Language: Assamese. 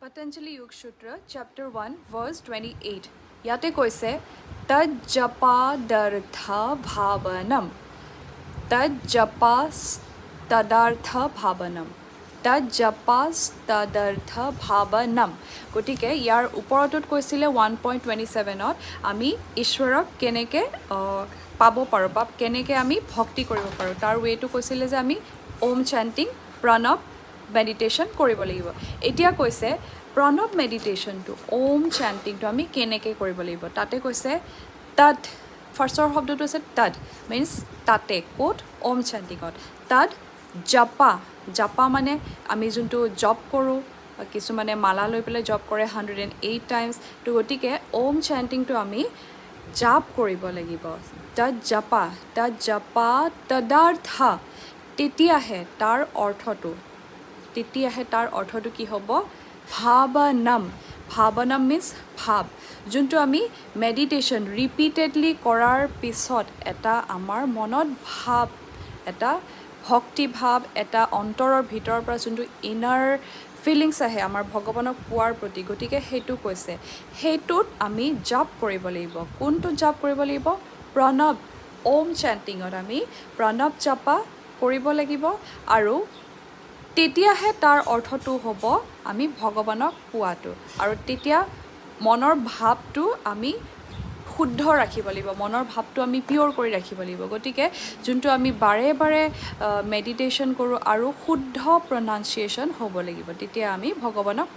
Patanjali Yoga Sutra, chapter 1, verse 28. Yate koise, tad japa dartha bhavanam. Tad japas tadartha bhavanam. Tad japas tadartha bhavanam. গতিকে ইয়াৰ ওপৰতত কৈছিলে 1.27ত আমি ঈশ্বৰক কেনেকৈ পাব পাৰোঁ বা কেনেকৈ আমি ভক্তি কৰিব পাৰোঁ তাৰ ৱেটো কৈছিলে যে আমি ওম চেণ্টিং প্ৰণৱ মেডিটেশ্যন কৰিব লাগিব এতিয়া কৈছে প্ৰণৱ মেডিটেশ্যনটো ওম চেণ্টিংটো আমি কেনেকৈ কৰিব লাগিব তাতে কৈছে তদ ফাৰ্ষ্টৰ শব্দটো আছে তদ মিনছ তাতে ক'ত ওম চেণ্টিঙত তদ জপা জপা মানে আমি যোনটো জপ কৰোঁ কিছুমানে মালা লৈ পেলাই জপ কৰে 108 টাইমছ তো গতিকে ওম চেণ্টিংটো আমি জাপ কৰিব লাগিব তদ জপা তদাৰ্থ তেতিয়াহে তাৰ অৰ্থটো কি হ'ব ভাৱনম মিনছ ভাৱ যোনটো আমি মেডিটেশ্যন ৰিপিটেডলি কৰাৰ পিছত এটা আমাৰ মনত ভাৱ এটা ভক্তি ভাৱ এটা অন্তৰৰ ভিতৰৰ পৰা যোনটো ইনাৰ ফিলিংছ আহে আমাৰ ভগৱানক পোৱাৰ প্ৰতি গতিকে সেইটো কৈছে সেইটোত আমি জাপ কৰিব লাগিব কোনটো জাপ কৰিব লাগিব প্ৰণৱ ওম চেণ্টিঙত আমি প্ৰণৱ জপা কৰিব লাগিব আৰু তেতিয়াহে তাৰ অৰ্থটো হ'ব আমি ভগৱানক পোৱাটো আৰু তেতিয়া মনৰ ভাৱটো আমি শুদ্ধ ৰাখিব লাগিব মনৰ ভাৱটো আমি পিয়ৰ কৰি ৰাখিব লাগিব গতিকে যোনটো আমি বাৰে বাৰে মেডিটেশ্যন কৰোঁ আৰু শুদ্ধ প্ৰনাউন্সিয়েশ্যন হ'ব লাগিব তেতিয়া আমি ভগৱানক